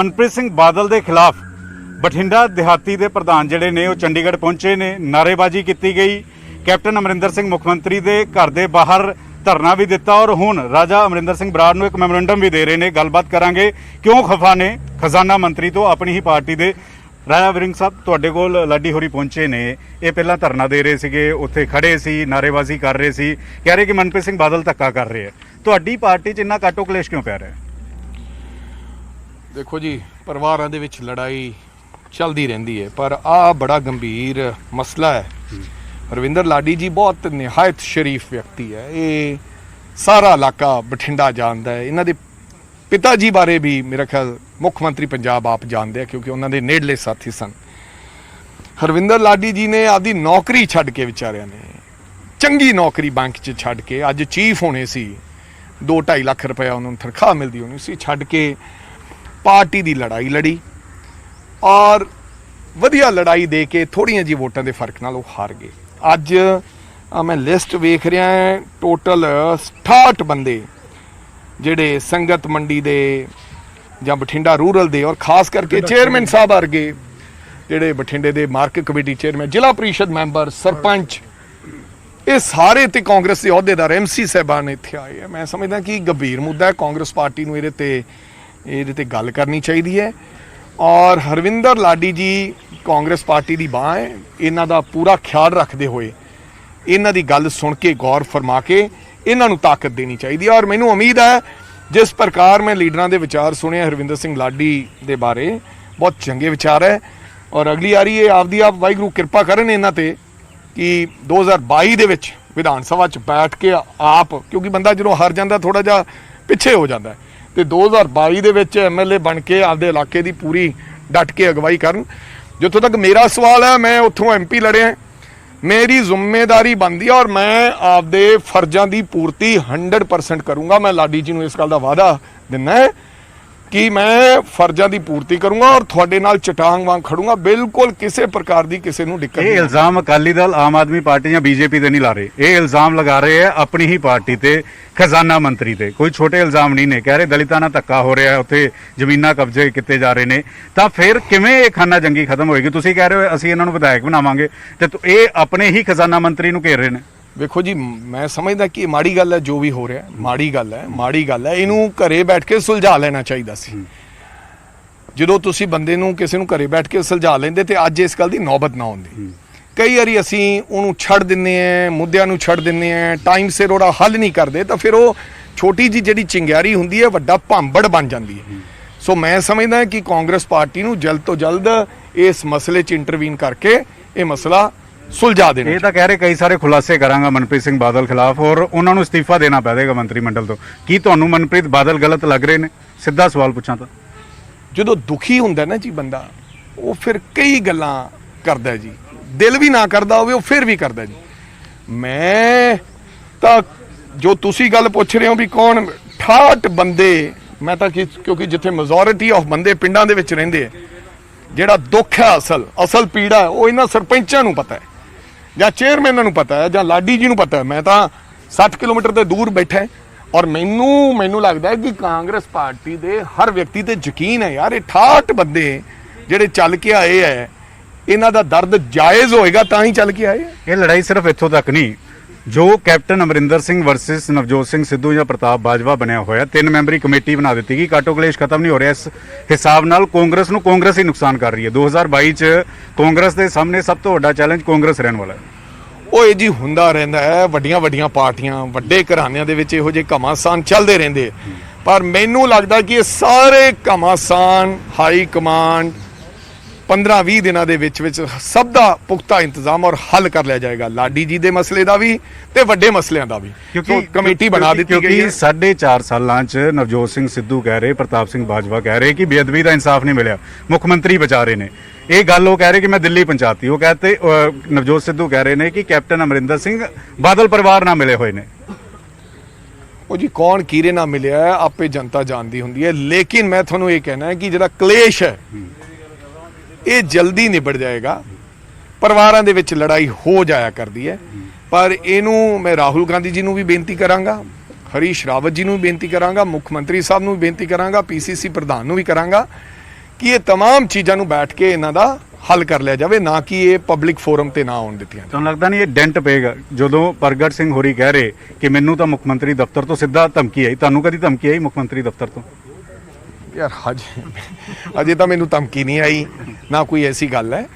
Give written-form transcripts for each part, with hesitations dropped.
मनप्रीत सिंह बादल के खिलाफ बठिंडा देहाती के प्रधान जिहड़े ने चंडीगढ़ पहुंचे ने, नारेबाजी की गई। कैप्टन अमरिंदर सिंह मुख्यमंत्री के घर के बाहर धरना भी दिता और हुण राजा अमरिंदर सिंह बराड़ नूं एक मैमोरेंडम भी दे रहे हैं। गलबात करांगे क्यों खफा ने खजाना मंत्री तो अपनी ही पार्टी के। राजा वरिंग साहब तुहाडे कोल लाडी होरी पहुंचे ने, ये पहला धरना दे रहे थे, उत्थे खड़े सी, नारेबाजी कर रहे सी, कह रहे कि मनप्रीत सिंह बादल धक्का कर रहे हैं। तुहाडी पार्टी च इन्ना काटो कलेश क्यों पै रहा है? देखो जी, परिवारां दे विच लड़ाई चलती रहती है, पर आ बड़ा गंभीर मसला है। रविंदर लाडी जी बहुत निहायत शरीफ व्यक्ति है, ये सारा इलाका बठिंडा जानता है। इन्हां दे पिता जी बारे भी मेरा ख्याल मुख्यमंत्री पंजाब आप जानते हैं, क्योंकि उन्होंने नेड़ले साथी सन। हरविंदर लाडी जी ने आदि नौकरी छड्ड के विचारिया ने चंगी नौकरी बैंक च छड्ड के, अज चीफ होने सी, 2-2.5 लाख रुपया उन्होंने तनख्वाह मिलती होनी सी, छड्ड के पार्टी की लड़ाई लड़ी और वधिया लड़ाई दे के थोड़ियां जी वोटां के फर्क नाल हार गए। अज मैं लिस्ट वेख रहा है, टोटल 68 बंदे जिहड़े संगत मंडी दे जां बठिंडा रूरल दे और खास करके चेयरमैन साहब वर्गे जिहड़े बठिंडे दे मार्केट कमेटी चेयरमैन, जिला परिषद मैंबर, सरपंच, ये सारे ते कांग्रेस के अहुदेदार MC साहबान इत्थे आए हैं। मैं समझदा कि गंभीर मुद्दा है, कांग्रेस पार्टी नूं ਇਹਦੇ ਤੇ ਗੱਲ करनी चाहिए है। और हरविंदर लाडी जी कांग्रेस पार्टी की बांह है, इन्हां दा पूरा ख्याल रखते हुए इन्हां दी गल सुन के गौर फरमा के इन्हां नूं ताकत देनी चाहिए। और मैनूं उम्मीद है जिस प्रकार मैं लीडरां दे विचार सुने हरविंदर सिंह लाडी दे बारे, बहुत चंगे विचार है। और अगली वारी ये आपदी आप वाहिगुरू कृपा करन इन्हां ते कि 2022 दे विच विधान सभा च बैठ के आप, क्योंकि बंदा जो हार जाता थोड़ा जा पिछे हो जाता है, तो 2022 दे विच MLA बन के आपदे इलाके की पूरी डट के अगवाई करन। जिथों तक मेरा सवाल है, मैं उत्थों MP लड़े हैं, मेरी जिम्मेदारी बनती है और मैं आपदे फर्जां की पूर्ति 100% करूँगा। मैं लाडी जी नूं इस गल का वादा दिना है कि मैं फर्जां की पूर्ति करूँगा और तुहाडे नाल चटांग वांग खड़ूंगा, बिल्कुल किसी प्रकार की किसी नूं दिक्कत नहीं। इल्जाम अकाली दल, आम आदमी पार्टी या BJP ते नहीं ला रहे, ये इल्जाम लगा रहे हैं अपनी ही पार्टी ते, खजाना मंत्री ते। कोई छोटे इल्जाम नहीं ने, कह रहे दलितां नाल धक्का हो रहा है, उत्थे जमीनां कब्जे किए जा रहे हैं। तो फिर किवें ये खाना जंगी खत्म होएगी? तुसीं कह रहे हो असीं इन्हां नूं विधायक बनावांगे, ते ये अपने ही खजाना मंत्री नूं घेर रहे हैं। देखो जी, मैं समझदा कि माड़ी गल है, जो भी हो रहा है माड़ी गल है, माड़ी गल है। इनू घरे बैठ के सुलझा लेना चाहिए सी। जो तुसी बंदे नूं किसी नूं घरे बैठ के सुलझा लेंदे ते अज इस गल की नौबत ना आउंदी। कई बारी असीं उहनूं छड्ड दिंदे हैं, मुद्दिआं नूं छड्ड दिंदे हैं, टाइम सिर उहदा हल नहीं करते, तो फिर वो छोटी जी जिहड़ी चिंगारी हुंदी है वड्डा भांबड़ बन जाती है। सो मैं समझदा कि कांग्रेस पार्टी नूं जल्द तो जल्द इस मसले च इंटरवीन करके ये मसला सुलझा देना। ये तो कह रहे कई सारे खुलासे करांगा मनप्रीत सिंह बादल खिलाफ और उन्होंने इस्तीफा देना पेगा मंत्रिमंडल तो। की तुहानूं मनप्रीत बादल गलत लग रहे हैं? सीधा सवाल पूछा तो जो दुखी हुंदा ना जी बंदा, वो फिर कई गल्लां करदा जी, दिल भी ना करदा होवे वो फिर भी करदा जी। मैं तो जो तुसी गल पूछ रहे हो भी कौन 68 बंदे, मैं तो क्योंकि जिथे मेजोरिटी ऑफ बंदे पिंडां दे विच रहिंदे है, जिहड़ा दुख है असल पीड़ा है वो इन्हां सरपंचां नूं पता है ਜਾਂ ਚੇਅਰਮੈਨਾਂ ਨੂੰ ਪਤਾ ਹੈ ਜਾਂ ਲਾਡੀ ਜੀ ਨੂੰ ਪਤਾ ਹੈ। मैं तो 60 किलोमीटर ਤੇ दूर बैठा है और ਮੈਨੂੰ लगता है कि कांग्रेस पार्टी ਦੇ हर व्यक्ति ਤੇ यकीन है यार, 68 बंदे ਜਿਹੜੇ ਚੱਲ ਕੇ ਆਏ है, ਇਹਨਾਂ ਦਾ दर्द जायज़ होएगा ਤਾਂ ही ਚੱਲ ਕੇ आए। ये लड़ाई सिर्फ इत्थों तक नहीं, जो कैप्टन अमरिंदर सिंह वर्सिस नवजोत सिंह सिद्धू या प्रताप बाजवा बनया होया, 3 मैंबरी कमेटी बना दी गई। काटो कलेश खत्म नहीं हो रहा। इस हिसाब नाल कांग्रेस नूं कांग्रेस ही नुकसान कर रही है। 2022 च कांग्रेस के सामने सब तो वड्डा चैलेंज कांग्रेस रहने वाला है। ਉਹ ਜੀ ਹੁੰਦਾ ਰਹਿੰਦਾ ਹੈ, ਵੱਡੀਆਂ ਪਾਰਟੀਆਂ ਵੱਡੇ ਘਰਾਣਿਆਂ ਦੇ ਵਿੱਚ ਇਹੋ ਜਿਹੇ ਘਮਾਸਾਨ ਚੱਲਦੇ ਰਹਿੰਦੇ, ਪਰ ਮੈਨੂੰ ਲੱਗਦਾ ਕਿ ਇਹ ਸਾਰੇ ਘਮਾਸਾਨ ਹਾਈ ਕਮਾਂਡ 15-20 ਦਿਨਾਂ ਦੇ ਵਿੱਚ ਸਭ ਦਾ ਪੁਖਤਾ ਇੰਤਜ਼ਾਮ ਔਰ ਹੱਲ ਕਰ ਲਿਆ ਜਾਏਗਾ। ਲਾਡੀ ਜੀ ਦੇ ਮਸਲੇ ਦਾ ਵੀ ਤੇ ਵੱਡੇ ਮਸਲਿਆਂ ਦਾ ਵੀ, ਕਿਉਂਕਿ ਕਮੇਟੀ ਬਣਾ ਦਿੱਤੀ ਗਈ ਹੈ। 4.5 ਸਾਲਾਂ ਚ ਨਵਜੋਤ ਸਿੰਘ ਸਿੱਧੂ ਕਹਿ ਰਹੇ, ਪ੍ਰਤਾਪ ਸਿੰਘ ਬਾਜਵਾ ਕਹਿ ਰਹੇ ਕਿ ਬੇਅਦਬੀ ਦਾ ਇਨਸਾਫ नहीं मिला, मुख मंत्री बचा रहे ने। ये गल वो कह रहे कि मैं दिल्ली पहुंचाती, वो कहते नवजोत सिद्धू कह रहे हैं कि कैप्टन अमरिंदर सिंह बादल परिवार ना मिले हुए ने। वो जी कौन कीरे ना मिले है आपे जनता जानती होंगी है, लेकिन मैं थोड़ा ये कहना है कि जो क्लेश है ये जल्दी निबड़ जाएगा। परिवारों के विच लड़ाई हो जाया करती है, पर इनू मैं राहुल गांधी जी नूं भी बेनती करांगा, हरीश रावत जी नूं भी बेनती करांगा, मुख्यमंत्री साहब नूं भी बेनती करांगा, PCC प्रधान नूं भी करांगा ਕਿ ਇਹ तमाम ਚੀਜ਼ਾਂ ਨੂੰ ਬੈਠ ਕੇ ਇਹਨਾਂ ਦਾ ਹੱਲ ਕਰ ਲਿਆ ਜਾਵੇ, ਨਾ ਕਿ ਇਹ ਪਬਲਿਕ ਫੋਰਮ ਤੇ ਨਾ ਆਉਣ ਦਿੱਤੀਆਂ ਜਾਣ। ਤੁਹਾਨੂੰ ਲੱਗਦਾ ਨਹੀਂ ਇਹ ਡੈਂਟ ਪਏਗਾ ਜਦੋਂ ਪ੍ਰਗਟ ਸਿੰਘ ਹੋਰੀ ਕਹਿ ਰਹੇ ਕਿ ਮੈਨੂੰ ਤਾਂ ਮੁੱਖ ਮੰਤਰੀ ਦਫ਼ਤਰ ਤੋਂ ਸਿੱਧਾ ਧਮਕੀ ਆਈ, ਤੁਹਾਨੂੰ ਕਦੀ ਧਮਕੀ ਆਈ ਮੁੱਖ ਮੰਤਰੀ ਦਫ਼ਤਰ ਤੋਂ? ਯਾਰ ਅਜੇ ਤਾਂ ਮੈਨੂੰ ਧਮਕੀ ਨਹੀਂ ਆਈ, ਨਾ ਕੋਈ ਐਸੀ ਗੱਲ ਹੈ।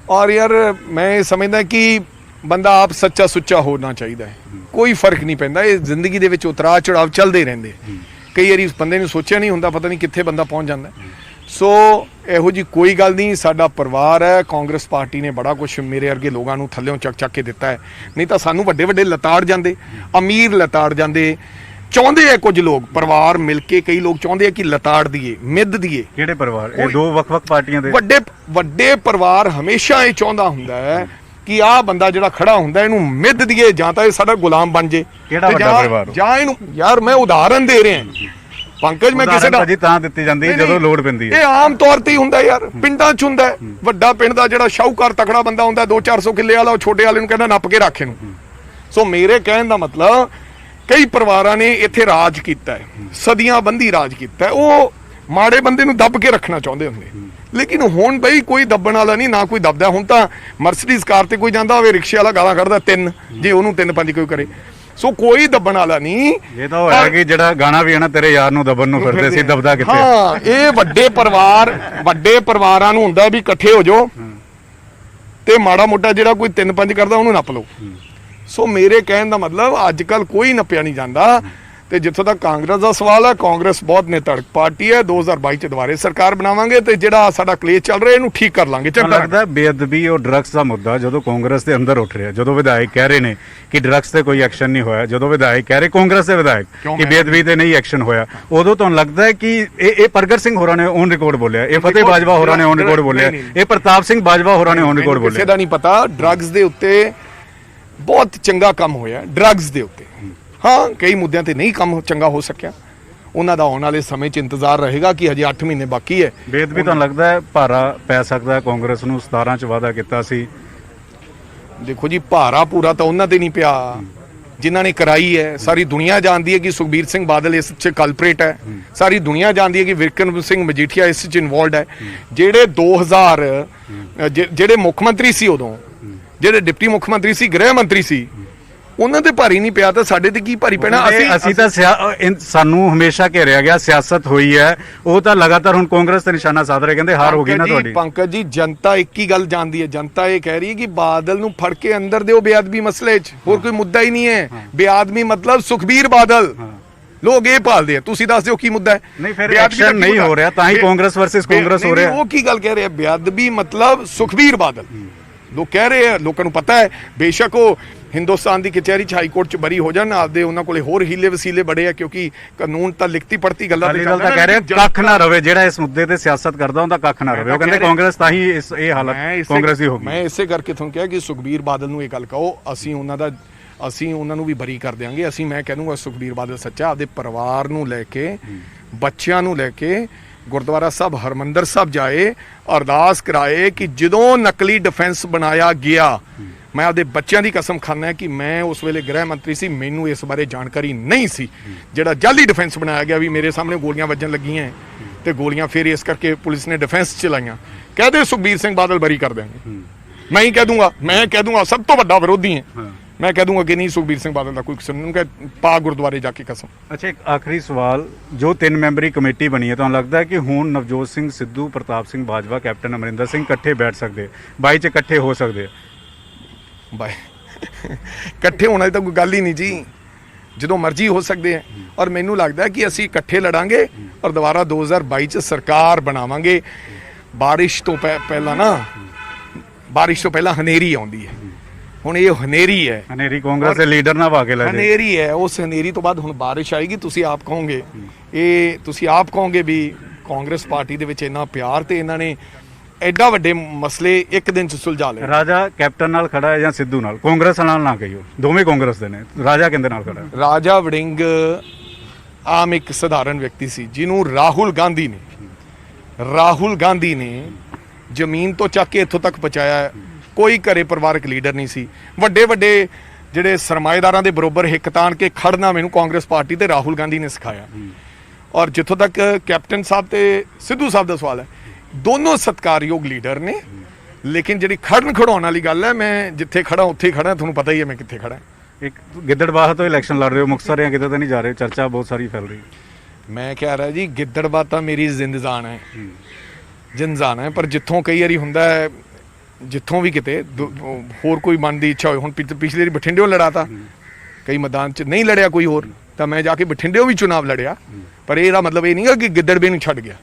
ਔਰ ਯਾਰ ਮੈਂ ਇਹ ਸਮਝਦਾ ਕਿ ਬੰਦਾ ਆਪ ਸੱਚਾ ਸੁੱਚਾ ਹੋਣਾ ਚਾਹੀਦਾ ਹੈ, ਕੋਈ ਫਰਕ ਨਹੀਂ ਪੈਂਦਾ। ਇਹ ਜ਼ਿੰਦਗੀ ਦੇ ਵਿੱਚ ਉਤਰਾਅ ਚੜਾਵ ਚੱਲਦੇ ਰਹਿੰਦੇ, ਕਈ ਵਾਰੀ ਬੰਦੇ ਨੂੰ ਸੋਚਿਆ ਨਹੀਂ ਹੁੰਦਾ, ਪਤਾ ਨਹੀਂ ਕਿੱਥੇ ਬੰਦਾ ਪਹੁੰਚ ਜਾਂਦਾ। ਸੋ ਇਹੋ ਜੀ ਕੋਈ ਗੱਲ ਨਹੀਂ, ਸਾਡਾ ਪਰਿਵਾਰ ਹੈ। ਕਾਂਗਰਸ ਪਾਰਟੀ ਨੇ ਬੜਾ ਕੁਝ ਮੇਰੇ ਵਰਗੇ ਲੋਕਾਂ ਨੂੰ ਥੱਲਿਓਂ ਚੱਕ ਕੇ ਦਿੱਤਾ ਹੈ, ਨਹੀਂ ਤਾਂ ਸਾਨੂੰ ਵੱਡੇ ਵੱਡੇ ਲਤਾੜ ਜਾਂਦੇ, ਅਮੀਰ ਲਤਾੜ ਜਾਂਦੇ। ਚਾਹੁੰਦੇ ਆ ਕੁਝ ਲੋਕ ਪਰਿਵਾਰ ਮਿਲ ਕੇ, ਕਈ ਲੋਕ ਚਾਹੁੰਦੇ ਆ ਕਿ ਲਤਾੜ ਦੀਏ, ਮਿੱਧ ਦੀਏ। ਕਿਹੜੇ ਪਰਿਵਾਰ? ਇਹ ਦੋ ਵੱਖ-ਵੱਖ ਪਾਰਟੀਆਂ ਦੇ ਵੱਡੇ ਪਰਿਵਾਰ ਹਮੇਸ਼ਾ ਇਹ ਚਾਹੁੰਦਾ ਹੁੰਦਾ ਹੈ ਕਿ ਆਹ ਬੰਦਾ ਜਿਹੜਾ ਖੜਾ ਹੁੰਦਾ ਇਹਨੂੰ ਮਿੱਧ ਦੀਏ, ਜਾਂ ਤਾਂ ਇਹ ਸਾਡਾ ਗੁਲਾਮ ਬਣ ਜੇ। ਕਿਹੜਾ ਵੱਡਾ ਪਰਿਵਾਰ? ਜਾਂ ਇਹਨੂੰ, ਯਾਰ ਮੈਂ ਉਦਾਹਰਨ ਦੇ ਰਿਹਾ ਪੰਕਜ, ਮੈਂ ਕਿਸੇ ਦਾ ਤਾਂ ਦਿੱਤੀ ਜਾਂਦੀ ਜਦੋਂ ਲੋੜ ਪੈਂਦੀ ਹੈ। ਇਹ ਆਮ ਤੌਰ ਤੇ ਹੀ ਹੁੰਦਾ ਯਾਰ, ਪਿੰਡਾਂ 'ਚ ਹੁੰਦਾ। ਵੱਡਾ ਪਿੰਡ ਦਾ ਜਿਹੜਾ ਸ਼ਾਹੂਕਾਰ ਤਕੜਾ ਬੰਦਾ ਹੁੰਦਾ 200-400 ਕਿੱਲੇ ਵਾਲਾ, ਉਹ ਛੋਟੇ ਵਾਲੇ ਨੂੰ ਕਹਿੰਦਾ ਨੱਪ ਕੇ ਰੱਖ ਇਹਨੂੰ। ਸੋ ਮੇਰੇ ਕਹਿਣ ਦਾ ਮਤਲਬ, ਕਈ ਪਰਿਵਾਰਾਂ ਨੇ ਇੱਥੇ ਰਾਜ ਕੀਤਾ ਹੈ, ਸਦੀਆਂ ਬੰਦੀ ਰਾਜ ਕੀਤਾ ਹੈ। ਉਹ ਮਾੜੇ ਬੰਦੇ ਨੂੰ ਦੱਬ ਕੇ ਰੱਖਣਾ ਚਾਹੁੰਦੇ ਹੁੰਦੇ, ਲੇਕਿਨ ਹੁਣ ਬਈ ਕੋਈ ਦੱਬਣ ਵਾਲਾ ਨਹੀਂ, ਨਾ ਕੋਈ ਦੱਬਦਾ। ਹੁਣ ਤਾਂ ਮਰਸੀਡੀਜ਼ ਕਾਰ ਤੇ ਕੋਈ ਜਾਂਦਾ ਹੋਵੇ, ਰਿਕਸ਼ੇ ਵਾਲਾ ਗਾਲਾਂ ਕੱਢਦਾ 3, ਜੇ ਉਹਨੂੰ 3-5 ਕੋਈ ਕਰੇ। ਸੋ ਕੋਈ ਦੱਬਣ ਵਾਲਾ ਨਹੀਂ। ਇਹ ਤਾਂ ਹੋਇਆ ਕਿ ਜਿਹੜਾ ਗਾਣਾ ਵੀ ਹੈ ਨਾ, ਤੇਰੇ ਯਾਰ ਨੂੰ ਦੱਬਣ ਨੂੰ ਫਿਰਦੇ ਸੀ, ਦੱਬਦਾ ਕਿੱਥੇ? ਹਾਂ, ਇਹ ਵੱਡੇ ਪਰਿਵਾਰਾਂ ਨੂੰ ਹੁੰਦਾ ਵੀ ਇਕੱਠੇ ਹੋ ਜਾਓ ਤੇ ਮਾੜਾ ਮੋਟਾ ਜਿਹੜਾ ਕੋਈ 3-5 ਕਰਦਾ ਉਹਨੂੰ ਨੱਪ ਲਓ। ਸੋ ਮੇਰੇ ਕਹਿਣ ਦਾ ਮਤਲਬ, ਅੱਜ ਕੱਲ ਕੋਈ ਨੱਪਿਆ ਨਹੀਂ ਜਾਂਦਾ। ਤੇ ਜਿੱਥੋਂ ਤੱਕ ਕਾਂਗਰਸ ਦਾ ਸਵਾਲ ਹੈ, ਕਾਂਗਰਸ ਬਹੁਤ ਨਿਤੜਕ ਪਾਰਟੀ ਹੈ। 2022 ਚ ਦੁਬਾਰੇ ਸਰਕਾਰ ਬਣਾਵਾਂਗੇ ਤੇ ਜਿਹੜਾ ਸਾਡਾ ਕਲੇਸ਼ ਚੱਲ ਰਿਹਾ ਇਹਨੂੰ ਠੀਕ ਕਰ ਲਾਂਗੇ। ਲੱਗਦਾ ਬੇਅਦਬੀ ਔਰ ਡਰੱਗਸ ਦਾ ਮੁੱਦਾ ਜਦੋਂ ਕਾਂਗਰਸ ਦੇ ਅੰਦਰ ਉੱਠ ਰਿਹਾ, ਜਦੋਂ ਵਿਧਾਇਕ ਕਹਿ ਰਹੇ ਨੇ ਕਿ ਡਰੱਗਸ ਤੇ ਕੋਈ ਐਕਸ਼ਨ ਨਹੀਂ ਹੋਇਆ, ਜਦੋਂ ਵਿਧਾਇਕ ਕਹਿ ਰਹੇ, ਕਾਂਗਰਸ ਦੇ ਵਿਧਾਇਕ, ਕਿ ਬੇਅਦਬੀ ਤੇ ਨਹੀਂ ਐਕਸ਼ਨ ਹੋਇਆ, ਉਦੋਂ ਤੁਹਾਨੂੰ ਲੱਗਦਾ ਹੈ ਕਿ ਇਹ ਪ੍ਰਗਟ ਸਿੰਘ ਹੋਰਾਂ ਨੇ ਔਨ ਰਿਕਾਰਡ ਬੋਲਿਆ, ਇਹ ਫਤਿਹ ਬਾਜਵਾ ਹੋਰਾਂ ਨੇ ਔਨ ਰਿਕਾਰਡ ਬੋਲਿਆ, ਇਹ ਪ੍ਰਤਾਪ ਸਿੰਘ ਬਾਜਵਾ ਹੋਰਾਂ ਨੇ ਔਨ ਰਿਕਾਰਡ ਬੋਲਿਆ? ਕਿਸੇ ਦਾ ਨਹੀਂ ਪਤਾ। ਡਰੱਗਸ ਦੇ ਉੱਤੇ ਬਹੁਤ ਚੰਗਾ ਕੰਮ ਹੋਇਆ, ਡਰੱਗਸ ਦੇ ਉੱਤੇ। ਹਾਂ, ਕਈ ਮੁੱਦਿਆਂ ਤੇ ਨਹੀਂ ਕੰਮ ਚੰਗਾ ਹੋ ਸਕਿਆ, ਉਹਨਾਂ ਦਾ ਆਉਣ ਵਾਲੇ ਸਮੇਂ 'ਚ ਇੰਤਜ਼ਾਰ ਰਹੇਗਾ ਕਿ ਹਜੇ 8 ਮਹੀਨੇ ਬਾਕੀ ਹੈ। ਬੇਅਦਬੀ ਤੁਹਾਨੂੰ ਲੱਗਦਾ ਹੈ ਭਾਰਾ ਪੈ ਸਕਦਾ ਹੈ? ਕਾਂਗਰਸ ਨੂੰ 17 ਚ ਵਾਅਦਾ ਕੀਤਾ ਸੀ। ਦੇਖੋ ਜੀ, ਭਾਰਾ ਪੂਰਾ ਤਾਂ ਉਹਨਾਂ ਤੇ ਨਹੀਂ ਪਿਆ ਜਿਨ੍ਹਾਂ ਨੇ ਕਰਾਈ ਹੈ। ਸਾਰੀ ਦੁਨੀਆ ਜਾਣਦੀ ਹੈ ਕਿ ਸੁਖਬੀਰ ਸਿੰਘ ਬਾਦਲ ਇਸ 'ਚ ਕਲਪਰੇਟ ਹੈ। ਸਾਰੀ ਦੁਨੀਆ ਜਾਣਦੀ ਹੈ ਕਿ ਵਿਕਰਮ ਸਿੰਘ ਮਜੀਠੀਆ ਇਸ 'ਚ ਇਨਵੋਲਡ ਹੈ। ਜਿਹੜੇ 2000 ਜਿਹੜੇ ਮੁੱਖ ਮੰਤਰੀ ਸੀ ਉਦੋਂ, ਜਿਹੜੇ ਡਿਪਟੀ ਮੁੱਖ ਮੰਤਰੀ ਸੀ, ਗ੍ਰਹਿ ਮੰਤਰੀ ਸੀ, ਉਹਨਾਂ ਤੇ ਭਾਰੀ ਨਹੀਂ ਪਿਆ ਤਾਂ ਸਾਡੇ ਤੇ ਕੀ ਭਾਰੀ ਪੈਣਾ? ਅਸੀਂ ਤਾਂ ਸਾਨੂੰ ਹਮੇਸ਼ਾ ਘੇਰਿਆ ਗਿਆ, ਸਿਆਸਤ ਹੋਈ ਹੈ, ਉਹ ਤਾਂ ਲਗਾਤਾਰ ਹੁਣ ਕਾਂਗਰਸ ਤੇ ਨਿਸ਼ਾਨਾ ਸਾਧ ਰਹੇ, ਕਹਿੰਦੇ ਹਾਰ ਹੋ ਗਈ ਨਾ ਤੁਹਾਡੀ। ਪੰਕਜ ਜੀ, ਜਨਤਾ ਇੱਕ ਹੀ ਗੱਲ ਜਾਣਦੀ ਹੈ, ਜਨਤਾ ਇਹ ਕਹਿ ਰਹੀ ਹੈ ਕਿ ਬਾਦਲ ਨੂੰ ਫੜ ਕੇ ਅੰਦਰ ਦਿਓ ਬੇਅਦਬੀ ਮਸਲੇ 'ਚ, ਹੋਰ ਕੋਈ ਮੁੱਦਾ ਹੀ ਨਹੀਂ ਹੈ। ਬੇਅਦਬੀ ਮਤਲਬ ਸੁਖਬੀਰ ਬਾਦਲ, ਲੋਕ ਇਹ ਭਾਲਦੇ ਆ। ਤੁਸੀਂ ਦੱਸ ਦਿਓ ਕੀ ਮੁੱਦਾ ਹੈ? ਨਹੀਂ, ਫਿਰ ਐਕਸ਼ਨ ਨਹੀਂ ਹੋ ਰਿਹਾ, ਤਾਂ ਹੀ ਕਾਂਗਰਸ ਵਰਸਸ ਕਾਂਗਰਸ ਹੋ ਰਿਹਾ। ਉਹ ਕੀ ਗੱਲ ਕਹਿ ਰਹੇ ਆ? ਬੇਅਦਬੀ ਮਤਲਬ ਸੁਖਬੀਰ ਬਾਦਲ, ਲੋਕ ਕਹਿ ਰਹੇ ਆ, ਲੋਕਾਂ ਨੂੰ ਪਤਾ ਹੈ। ਬੇਸ਼ੱਕ ਉਹ ਹਿੰਦੁਸਤਾਨ ਦੀ ਕਚਹਿਰੀ 'ਚ ਹਾਈ ਕੋਰਟ 'ਚ ਬਰੀ ਹੋ ਜਾਣ, ਆਪਦੇ ਉਹਨਾਂ ਕੋਲੇ ਹੋਰ ਹੀਲੇ ਵਸੀਲੇ ਬੜੇ ਆ, ਕਿਉਂਕਿ ਕਾਨੂੰਨ ਤਾਂ ਲਿਖਤੀ ਪੜਤੀ ਗੱਲਾਂ ਤੇ ਚੱਲਦਾ। ਕਹਿ ਰਹੇ ਕੱਖ ਨਾ ਰਵੇ, ਜਿਹੜਾ ਇਸ ਮੁੱਦੇ ਤੇ ਸਿਆਸਤ ਕਰਦਾ ਉਹਦਾ ਕੱਖ ਨਾ ਰਵੇ। ਉਹ ਕਹਿੰਦੇ ਕਾਂਗਰਸ ਤਾਂ ਹੀ ਇਹ ਹਾਲਤ ਕਾਂਗਰਸ ਦੀ ਹੋ ਗਈ। ਮੈਂ ਇਸੇ ਕਰਕੇ ਤੁਹਾਨੂੰ ਕਿਹਾ ਕਿ ਸੁਖਬੀਰ ਬਾਦਲ ਨੂੰ ਇਹ ਗੱਲ ਕਹੋ, ਅਸੀਂ ਉਹਨਾਂ ਨੂੰ ਵੀ ਬਰੀ ਕਰ ਦਿਆਂਗੇ। ਮੈਂ ਕਹਿੰਦਾ ਸੁਖਬੀਰ ਬਾਦਲ ਸੱਚਾ, ਆਪਦੇ ਪਰਿਵਾਰ ਨੂੰ ਲੈ ਕੇ, ਬੱਚਿਆਂ ਨੂੰ ਲੈ ਕੇ ਗੁਰਦੁਆਰਾ ਸਾਹਿਬ ਹਰਮੰਦਰ ਸਾਹਿਬ ਜਾਏ, ਅਰਦਾਸ ਕਰਾਏ ਕਿ ਜਦੋਂ ਨਕਲੀ ਡਿਫੈਂਸ ਬਣਾਇਆ ਗਿਆ, ਮੈਂ ਆਪਦੇ ਬੱਚਿਆਂ ਦੀ ਕਸਮ ਖਾਨਾ ਕਿ ਮੈਂ ਉਸ ਵੇਲੇ ਗ੍ਰਹਿ ਮੰਤਰੀ ਸੀ, ਮੈਨੂੰ ਇਸ ਬਾਰੇ ਜਾਣਕਾਰੀ ਨਹੀਂ ਸੀ। ਜਿਹੜਾ ਜਾਲੀ ਡਿਫੈਂਸ ਬਣਾਇਆ ਗਿਆ, ਵੀ ਮੇਰੇ ਸਾਹਮਣੇ ਗੋਲੀਆਂ ਵੱਜਣ ਲੱਗੀਆਂ ਤੇ ਗੋਲੀਆਂ ਫਿਰ ਇਸ ਕਰਕੇ ਪੁਲਿਸ ਨੇ ਡਿਫੈਂਸ ਚਲਾਈਆਂ, ਕਹਦੇ ਸੁਖਬੀਰ ਸਿੰਘ ਬਾਦਲ ਬਰੀ ਕਰ ਦੇਣਗੇ। ਮੈਂ ਹੀ ਕਹਿ ਦੂੰਗਾ ਸਭ ਤੋਂ ਵੱਡਾ ਵਿਰੋਧੀ ਹੈ, ਮੈਂ ਕਹਿ ਦੂੰਗਾ ਕਿ ਨਹੀਂ, ਸੁਖਬੀਰ ਸਿੰਘ ਬਾਦਲ ਦਾ ਕੋਈ ਕਸਮ ਨਹੀਂ, ਕਿ ਪਾ ਗੁਰਦੁਆਰੇ ਜਾ ਕੇ ਕਸਮ। ਅੱਛਾ, ਇੱਕ ਆਖਰੀ ਸਵਾਲ, ਜੋ 3 ਮੈਂਬਰੀ ਕਮੇਟੀ ਬਣੀ ਹੈ, ਤੁਹਾਨੂੰ ਲੱਗਦਾ ਹੈ ਕਿ ਹੁਣ ਨਵਜੋਤ ਸਿੰਘ ਸਿੱਧੂ, ਪ੍ਰਤਾਪ ਸਿੰਘ ਬਾਜਵਾ, ਕੈਪਟਨ ਅਮਰਿੰਦਰ ਸਿੰਘ ਇਕੱਠੇ ਬੈਠ ਸਕਦੇ, 22 ਚ ਇਕੱਠੇ ਹੋ ਸਕਦੇ? ਬਾਈ, ਇਕੱਠੇ ਹੋਣਾ ਦੀ ਤਾਂ ਕੋਈ ਗੱਲ ਹੀ ਨਹੀਂ ਜੀ, ਜਦੋਂ ਮਰਜ਼ੀ ਹੋ ਸਕਦੇ ਆ। ਔਰ ਮੈਨੂੰ ਲੱਗਦਾ ਕਿ ਅਸੀਂ ਇਕੱਠੇ ਲੜਾਂਗੇ ਔਰ ਦੁਬਾਰਾ 2022 ਚ ਸਰਕਾਰ ਬਣਾਵਾਂਗੇ। ਬਾਰਿਸ਼ ਤੋਂ ਪਹਿਲਾਂ ਹਨੇਰੀ ਆਉਂਦੀ ਹੈ। ਹੁਣ ਇਹ ਹਨੇਰੀ ਹੈ, ਹਨੇਰੀ ਕਾਂਗਰਸ ਦੇ ਲੀਡਰ ਨਾ ਪਾ ਕੇ ਲੈ ਹਨੇਰੀ ਹੈ। ਉਸ ਹਨੇਰੀ ਤੋਂ ਬਾਅਦ ਹੁਣ ਬਾਰਿਸ਼ ਆਏਗੀ। ਤੁਸੀਂ ਆਪ ਕਹੋਗੇ ਵੀ ਕਾਂਗਰਸ ਪਾਰਟੀ ਦੇ ਵਿੱਚ ਇੰਨਾ ਪਿਆਰ, ਤੇ ਇਹਨਾਂ ਨੇ ਐਡਾ ਵੱਡੇ ਮਸਲੇ ਇੱਕ ਦਿਨ ਚ ਸੁਲਝਾ ਲਏ। ਰਾਜਾ ਕੈਪਟਨ ਨਾਲ ਖੜਾ ਹੈ ਜਾਂ ਸਿੱਧੂ ਨਾਲ? ਕਾਂਗਰਸ ਨਾਲ ਨਾ ਕਹੀਓ, ਦੋਵੇਂ ਕਾਂਗਰਸ ਦੇ ਨੇ। ਰਾਜਾ ਕਿੰਦੇ ਨਾਲ ਖੜਾ ਹੈ? ਰਾਜਾ ਵੜਿੰਗ ਆਮ ਇੱਕ ਸਧਾਰਨ ਵਿਅਕਤੀ ਸੀ, ਜਿਹਨੂੰ ਰਾਹੁਲ ਗਾਂਧੀ ਨੇ ਜ਼ਮੀਨ ਤੋਂ ਚੱਕ ਕੇ ਇੱਥੋਂ ਤੱਕ ਪਹੁੰਚਾਇਆ। ਕੋਈ ਘਰੇ ਪਰਿਵਾਰਕ ਲੀਡਰ ਨਹੀਂ ਸੀ। ਵੱਡੇ ਜਿਹੜੇ ਸਰਮਾਏਦਾਰਾਂ ਦੇ ਬਰੋਬਰ ਹਿੱਕ ਤਾਣ ਕੇ ਖੜਨਾ ਮੈਨੂੰ ਕਾਂਗਰਸ ਪਾਰਟੀ ਤੇ ਰਾਹੁਲ ਗਾਂਧੀ ਨੇ ਸਿਖਾਇਆ। ਔਰ ਜਿੱਥੋਂ ਤੱਕ ਕੈਪਟਨ ਸਾਹਿਬ ਤੇ ਸਿੱਧੂ ਸਾਹਿਬ ਦਾ ਸਵਾਲ ਹੈ, ਦੋਨੋਂ ਸਤਿਕਾਰਯੋਗ ਲੀਡਰ ਨੇ, ਲੇਕਿਨ ਜਿਹੜੀ ਖੜਨ ਖੜਾਉਣ ਵਾਲੀ ਗੱਲ ਹੈ, ਮੈਂ ਜਿੱਥੇ ਖੜਾ ਉੱਥੇ ਹੀ ਖੜਾ, ਤੁਹਾਨੂੰ ਪਤਾ ਹੀ ਹੈ ਮੈਂ ਕਿੱਥੇ ਖੜਾ। ਇੱਕ ਗਿੱਦੜਬਾਹਾ ਤੋਂ ਇਲੈਕਸ਼ਨ ਲੜ ਰਹੇ ਹੋ, ਮੁਕਤਸਰ ਜਾਂ ਕਿਤੇ ਤਾਂ ਨਹੀਂ ਜਾ ਰਹੇ, ਚਰਚਾ ਬਹੁਤ ਸਾਰੀ ਫੈਲ ਰਹੀ। ਮੈਂ ਕਹਿ ਰਿਹਾ ਜੀ, ਗਿੱਦੜਬਾਹਾ ਤਾਂ ਮੇਰੀ ਜ਼ਿੰਦਜ਼ਾਨ ਹੈ, ਜਿੰਦਾਨ ਹੈ, ਪਰ ਜਿੱਥੋਂ ਕਈ ਵਾਰੀ ਹੁੰਦਾ ਹੈ, ਜਿੱਥੋਂ ਵੀ ਕਿਤੇ ਹੋਰ ਕੋਈ ਮਨ ਦੀ ਇੱਛਾ ਹੋਏ, ਹੁਣ ਪਿਛਲੇ ਵਾਰੀ ਬਠਿੰਡਿਓਂ ਲੜਾਤਾ, ਕਈ ਮੈਦਾਨ 'ਚ ਨਹੀਂ ਲੜਿਆ ਕੋਈ ਹੋਰ, ਤਾਂ ਮੈਂ ਜਾ ਕੇ ਬਠਿੰਡਿਓਂ ਵੀ ਚੁਣਾਵ ਲੜਿਆ, ਪਰ ਇਹਦਾ ਮਤਲਬ ਇਹ ਨਹੀਂ ਗਾ ਕਿ ਗਿੱਦੜਵੇ ਨੂੰ ਛੱਡ ਗਿਆ।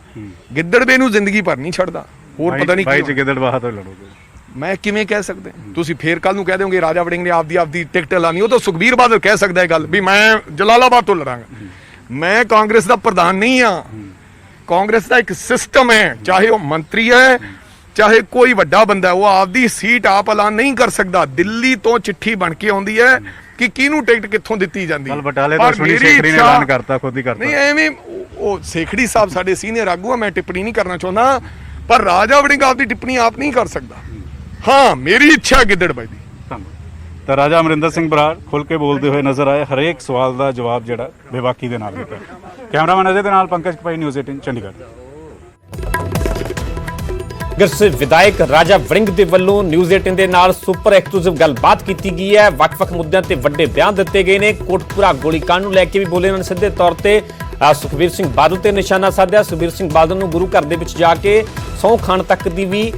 ਗਿੱਦੜਵੇ ਨੂੰ ਜ਼ਿੰਦਗੀ ਭਰ ਨਹੀਂ ਛੱਡਦਾ, ਹੋਰ ਪਤਾ ਨਹੀਂ ਕੀ ਗਿੱਦੜਬਾਹਾ ਤੋਂ ਲੜੋਗੇ। ਮੈਂ ਕਿਵੇਂ ਕਹਿ ਸਕਦੇ, ਤੁਸੀਂ ਫੇਰ ਕੱਲ ਨੂੰ ਕਹਿ ਦਿਓਗੇ ਰਾਜਾ ਵੜਿੰਗ ਨੇ ਆਪਦੀ ਟਿਕਟ ਲਾਣੀ, ਉਹ ਤਾਂ ਸੁਖਬੀਰ ਬਾਦਲ ਕਹਿ ਸਕਦਾ ਇਹ ਗੱਲ ਵੀ ਮੈਂ ਜਲਾਲਾਬਾਦ ਤੋਂ ਲੜਾਂਗਾ। ਮੈਂ ਕਾਂਗਰਸ ਦਾ ਪ੍ਰਧਾਨ ਨਹੀਂ ਆ, ਕਾਂਗਰਸ ਦਾ ਇੱਕ ਸਿਸਟਮ ਹੈ, ਚਾਹੇ ਉਹ ਮੰਤਰੀ ਹੈ ਚਾਹੇ ਕੋਈ ਵੱਡਾ ਬੰਦਾ, ਉਹ ਆਪਦੀ ਸੀਟ ਆਪ ਐਲਾਨ ਨਹੀਂ ਕਰ ਸਕਦਾ। ਦਿੱਲੀ ਤੋਂ ਚਿੱਠੀ ਬਣ ਕੇ ਆਉਂਦੀ ਹੈ ਕਿ ਕਿਹਨੂੰ ਟਿਕਟ ਕਿੱਥੋਂ ਦਿੱਤੀ ਜਾਂਦੀ ਹੈ। ਬਟਾਲੇ ਤੋਂ ਸੁਣੀ ਸੇਖੜੀ ਨੇ ਐਲਾਨ ਕਰਤਾ, ਖੁਦ ਹੀ ਕਰਤਾ। ਨਹੀਂ ਐਵੇਂ, ਉਹ ਸੇਖੜੀ ਸਾਹਿਬ ਸਾਡੇ ਸੀਨੀਅਰ ਆਗੂ ਆ, ਮੈਂ ਟਿੱਪਣੀ ਨਹੀਂ ਕਰਨਾ ਚਾਹੁੰਦਾ, ਪਰ ਰਾਜਾ ਵੜਿੰਗ ਆਪਦੀ ਟਿੱਪਣੀ ਆਪ ਨਹੀਂ ਕਰ ਸਕਦਾ। ਹਾਂ, ਮੇਰੀ ਇੱਛਾ ਗਿੱਦੜਬਾਈ ਦੀ। ਤਾਂ ਰਾਜਾ ਅਮਰਿੰਦਰ ਸਿੰਘ ਬਰਾੜ ਖੁੱਲ ਕੇ ਬੋਲਦੇ ਹੋਏ ਨਜ਼ਰ ਆਏ, ਹਰੇਕ ਸਵਾਲ ਦਾ ਜਵਾਬ ਜਿਹੜਾ ਬੇਬਾਕੀ ਦੇ ਨਾਲ ਦਿੱਤਾ। ਕੈਮਰਾਮੈਨ ਅਜੇ ਦੇ ਨਾਲ ਪੰਕਜ ਕਪਾਈ, ਨਿਊਜ਼ 18 ਚੰਡੀਗੜ੍ਹ। ਕਾਂਗਰਸ ਵਿਧਾਇਕ ਰਾਜਾ ਵੜਿੰਗ ਦੇ ਵੱਲੋਂ ਨਿਊਜ਼ 18 ਦੇ ਨਾਲ ਸੁਪਰ ਐਕਸਕਲੂਸਿਵ ਗੱਲਬਾਤ ਕੀਤੀ ਗਈ ਹੈ। ਵੱਖ-ਵੱਖ ਮੁੱਦਿਆਂ ਤੇ ਵੱਡੇ ਬਿਆਨ ਦਿੱਤੇ ਗਏ ਨੇ। ਕੋਟਪੁਰਾ ਗੋਲੀकांड ਨੂੰ ਲੈ ਕੇ ਵੀ ਬੋਲੇ ਉਹਨਾਂ ਨੇ ਸਿੱਧੇ ਤੌਰ ਤੇ ਸੁਖਬੀਰ ਸਿੰਘ ਬਾਦਲ ਤੇ ਨਿਸ਼ਾਨਾ ਸਾਧਿਆ। ਸੁਖਬੀਰ ਸਿੰਘ ਬਾਦਲ ਨੂੰ ਗੁਰੂ ਘਰ ਦੇ ਵਿੱਚ ਜਾ ਕੇ ਸਹੁੰ ਖਾਣ ਤੱਕ ਦੀ ਵੀ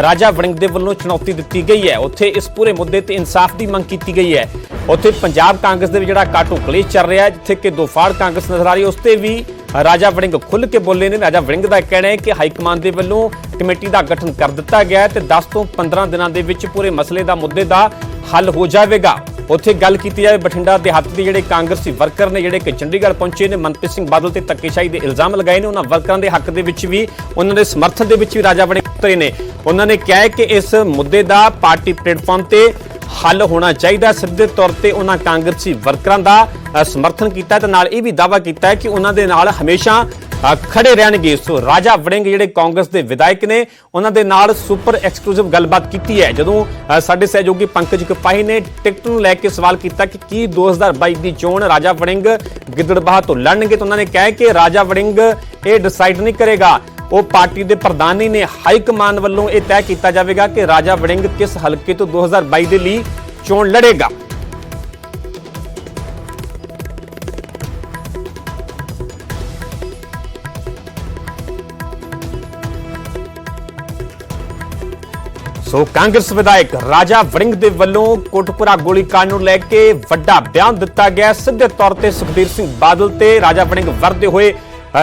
ਰਾਜਾ ਵੜਿੰਗ ਦੇ ਵੱਲੋਂ ਚੁਣੌਤੀ ਦਿੱਤੀ ਗਈ ਹੈ। ਉੱਥੇ ਇਸ ਪੂਰੇ ਮੁੱਦੇ ਤੇ ਇਨਸਾਫ ਦੀ ਮੰਗ ਕੀਤੀ ਗਈ ਹੈ। ਉੱਥੇ ਪੰਜਾਬ ਕਾਂਗਰਸ ਦੇ ਵਿੱਚ ਜਿਹੜਾ ਕਾਟੋ ਕਲੇਸ਼ ਚੱਲ ਰਿਹਾ ਹੈ, ਜਿੱਥੇ ਕਿ ਦੋਫਾੜ ਕਾਂਗਰਸ ਨਜ਼ਰ ਆ ਰਹੀ ਹੈ, ਉਸ ਤੇ ਵੀ ਰਾਜਾ ਵੜਿੰਗ ਖੁੱਲ੍ਹ ਕੇ ਬੋਲੇ ਨੇ। ਰਾਜਾ ਵੜਿੰਗ ਦਾ ਕਹਿਣਾ ਹੈ ਕਿ ਹਾਈ ਕਮਾਂਡ ਦੇ ਵੱਲੋਂ ਕਮੇਟੀ ਦਾ ਗਠਨ ਕਰ ਦਿੱਤਾ ਗਿਆ ਹੈ ਤੇ 10 ਤੋਂ 15 ਦਿਨਾਂ ਦੇ ਵਿੱਚ ਪੂਰੇ ਮਸਲੇ ਦਾ ਮੁੱਦੇ ਦਾ ਹੱਲ ਹੋ ਜਾਵੇਗਾ। ਉੱਥੇ ਗੱਲ ਕੀਤੀ ਜਾਵੇ ਬਠਿੰਡਾ ਦਿਹਾਤੀ ਦੇ ਜਿਹੜੇ ਕਾਂਗਰਸੀ ਵਰਕਰ ਨੇ ਜਿਹੜੇ ਕਿ ਚੰਡੀਗੜ੍ਹ ਪਹੁੰਚੇ ਨੇ, ਮਨਪ੍ਰੀਤ ਸਿੰਘ ਬਾਦਲ ਤੇ ਧੱਕੇਸ਼ਾਹੀ ਦੇ ਇਲਜ਼ਾਮ ਲਗਾਏ ਨੇ। ਉਹਨਾਂ ਵਰਕਰਾਂ ਦੇ ਹੱਕ ਦੇ ਵਿੱਚ ਵੀ, ਉਹਨਾਂ ਦੇ ਸਮਰਥਨ ਦੇ ਵਿੱਚ ਵੀ ਰਾਜਾ ਵੜਿੰਗ ਉਤਰੇ ਨੇ। ਉਹਨਾਂ ਨੇ ਕਿਹਾ ਹੈ ਕਿ ਇਸ ਮੁੱਦੇ ਦਾ ਪਾਰਟੀ ਪਲੇਟਫਾਰਮ ਤੇ ਹੱਲ ਹੋਣਾ ਚਾਹੀਦਾ। ਸਿੱਧੇ ਤੌਰ ਤੇ ਉਹਨਾਂ ਕਾਂਗਰਸੀ ਵਰਕਰਾਂ ਦਾ ਸਮਰਥਨ ਕੀਤਾ ਤੇ ਨਾਲ ਇਹ ਵੀ ਦਾਅਵਾ ਕੀਤਾ ਹੈ ਕਿ ਉਹਨਾਂ ਦੇ ਨਾਲ ਹਮੇਸ਼ਾ ਖੜੇ ਰਹਿਣਗੇ। ਸੋ ਰਾਜਾ ਵੜਿੰਗ ਜਿਹੜੇ ਕਾਂਗਰਸ ਦੇ ਵਿਧਾਇਕ ਨੇ, ਉਹਨਾਂ ਦੇ ਨਾਲ ਸੁਪਰ ਐਕਸਕਲੂਸਿਵ ਗੱਲਬਾਤ ਕੀਤੀ ਹੈ। ਜਦੋਂ ਸਾਡੇ ਸਹਿਯੋਗੀ ਪੰਕਜ ਕਪਾਹੀ ਨੇ ਟਿਕਟ ਨੂੰ ਲੈ ਕੇ ਸਵਾਲ ਕੀਤਾ ਕਿ ਕੀ 2022 ਦੀ ਚੋਣ ਰਾਜਾ ਵੜਿੰਗ ਗਿੱਦੜਬਾਹਾ ਤੋਂ ਲੜਨਗੇ, ਤਾਂ ਉਹਨਾਂ ਨੇ ਕਿਹਾ ਕਿ ਰਾਜਾ ਵੜਿੰਗ ਇਹ ਡਿਸਾਈਡ ਨਹੀਂ ਕਰੇਗਾ, ਉਹ ਪਾਰਟੀ ਦੇ ਪ੍ਰਧਾਨੀ ਨੇ। ਹਾਈ ਕਮਾਨ ਵੱਲੋਂ ਇਹ ਤੈਅ ਕੀਤਾ ਜਾਵੇਗਾ ਕਿ ਰਾਜਾ ਵੜਿੰਗ ਕਿਸ ਹਲਕੇ ਤੋਂ 2022 ਦੇ ਲਈ ਚੋਣ ਲੜੇਗਾ। ਸੋ ਕਾਂਗਰਸ ਵਿਧਾਇਕ ਰਾਜਾ ਵੜਿੰਗ ਦੇ ਵੱਲੋਂ ਕੋਟਪੁਰਾ ਗੋਲੀकांड ਨੂੰ ਲੈ ਕੇ ਵੱਡਾ ਬਿਆਨ ਦਿੱਤਾ ਗਿਆ। ਸਿੱਧੇ ਤੌਰ ਤੇ ਸੁਖਬੀਰ ਸਿੰਘ ਬਾਦਲ ਤੇ ਰਾਜਾ ਵੜਿੰਗ ਵਰਦੇ ਹੋਏ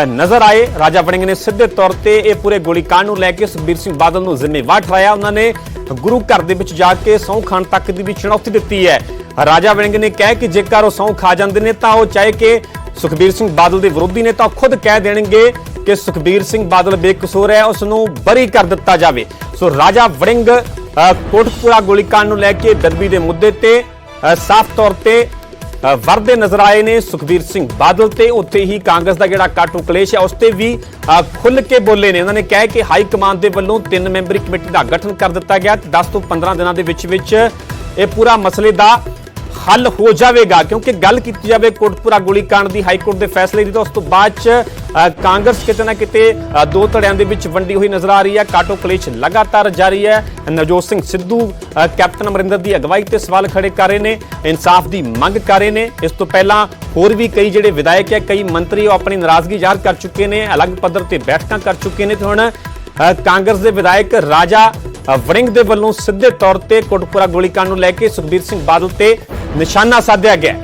ਨਜ਼ਰ ਆਏ। ਰਾਜਾ ਵੜਿੰਗ ਨੇ ਸਿੱਧੇ ਤੌਰ ਤੇ ਇਹ ਪੂਰੇ ਗੋਲੀकांड ਨੂੰ ਲੈ ਕੇ ਸੁਖਬੀਰ ਸਿੰਘ ਬਾਦਲ ਨੂੰ ਜ਼ਿੰਮੇਵਾਰ ਠਹਿਰਾਇਆ। ਉਹਨਾਂ ਨੇ ਗੁਰੂ ਘਰ ਦੇ ਵਿੱਚ ਜਾ ਕੇ ਸਹੁੰ ਖਾਣ ਤੱਕ ਦੀ ਵੀ ਚੁਣੌਤੀ ਦਿੱਤੀ ਹੈ। ਰਾਜਾ ਵੜਿੰਗ ਨੇ ਕਿਹਾ ਕਿ ਜੇਕਰ ਉਹ ਸਹੁੰ ਖਾ ਜਾਂਦੇ ਨੇ ਤਾਂ ਉਹ ਚਾਹੇ ਕਿ ਸੁਖਬੀਰ ਸਿੰਘ ਬਾਦਲ ਦੇ ਵਿਰੋਧੀ ਨੇ ਤਾਂ ਖੁਦ ਕਹਿ ਦੇਣਗੇ ਕਿ ਸੁਖਬੀਰ ਸਿੰਘ ਬਾਦਲ ਬੇਕਸੂਰ ਹੈ, ਉਸ ਨੂੰ ਬਰੀ ਕਰ ਦਿੱਤਾ ਜਾਵੇ। ਸੋ ਰਾਜਾ ਵੜਿੰਗ ਕੋਟਕਪੂਰਾ ਗੋਲੀकांड ਨੂੰ ਲੈ ਕੇ ਦਰਬੀ ਦੇ ਮੁੱਦੇ ਤੇ ਸਾਫ਼ ਤੌਰ ਤੇ ਵਰਦੇ ਨਜ਼ਰ ਆਏ ਨੇ ਸੁਖਬੀਰ ਸਿੰਘ ਬਾਦਲ ਤੇ। ਉੱਥੇ ਹੀ ਕਾਂਗਰਸ ਦਾ ਜਿਹੜਾ ਕਾਟੋ ਕਲੇਸ਼ ਹੈ ਉਸ ਤੇ ਵੀ ਖੁੱਲ੍ਹ ਕੇ ਬੋਲੇ ਨੇ। ਉਹਨਾਂ ਨੇ ਕਿਹਾ ਕਿ ਹਾਈ ਕਮਾਂਡ ਦੇ ਵੱਲੋਂ 3 ਮੈਂਬਰੀ ਕਮੇਟੀ ਦਾ ਗਠਨ ਕਰ ਦਿੱਤਾ ਗਿਆ ਤੇ 10 ਤੋਂ 15 ਦਿਨਾਂ ਦੇ ਵਿੱਚ ਇਹ ਪੂਰਾ ਮਸਲੇ ਦਾ ਹੱਲ ਹੋ ਜਾਵੇਗਾ। ਕਿਉਂਕਿ ਗੱਲ ਕੀਤੀ ਜਾਵੇ ਕੋਟਕਪੂਰਾ ਗੋਲੀकांड ਦੀ ਹਾਈ ਕੋਰਟ ਦੇ ਫੈਸਲੇ ਦੀ, ਤਾਂ ਉਸ ਤੋਂ ਬਾਅਦ ਚ ਕਾਂਗਰਸ ਕਿਤੇ ਨਾ ਕਿਤੇ ਦੋ ਧੜਿਆਂ ਦੇ ਵਿੱਚ ਵੰਡੀ ਹੋਈ ਨਜ਼ਰ ਆ ਰਹੀ ਹੈ। ਕਾਟੋ ਕਲੇਸ਼ ਲਗਾਤਾਰ ਜਾਰੀ ਹੈ। ਨਵਜੋਤ ਸਿੰਘ ਸਿੱਧੂ ਕੈਪਟਨ ਅਮਰਿੰਦਰ ਦੀ ਅਗਵਾਈ ਤੇ ਸਵਾਲ ਖੜੇ ਕਰ ਰਹੇ ਨੇ, ਇਨਸਾਫ ਦੀ ਮੰਗ ਕਰ ਰਹੇ ਨੇ। ਇਸ ਤੋਂ ਪਹਿਲਾਂ ਹੋਰ ਵੀ ਕਈ ਜਿਹੜੇ ਵਿਧਾਇਕ ਹੈ, ਕਈ ਮੰਤਰੀ ਉਹ ਆਪਣੀ ਨਾਰਾਜ਼ਗੀ ਜ਼ਾਹਰ ਕਰ ਚੁੱਕੇ ਨੇ, ਅਲੱਗ ਪੱਧਰ ਤੇ ਬੈਠਕਾਂ ਕਰ ਚੁੱਕੇ ਨੇ। ਤੇ ਹੁਣ ਕਾਂਗਰਸ ਦੇ ਵਿਧਾਇਕ ਰਾਜਾ ਵੜਿੰਗ ਦੇ ਵੱਲੋਂ ਸਿੱਧੇ ਤੌਰ ਤੇ ਕੋਟਕਪੂਰਾ ਗੋਲੀकांड ਨੂੰ ਲੈ ਕੇ ਸੁਖਬੀਰ ਸਿੰਘ ਬਾਦਲ ਤੇ ਨਿਸ਼ਾਨਾ ਸਾਧਿਆ ਗਿਆ।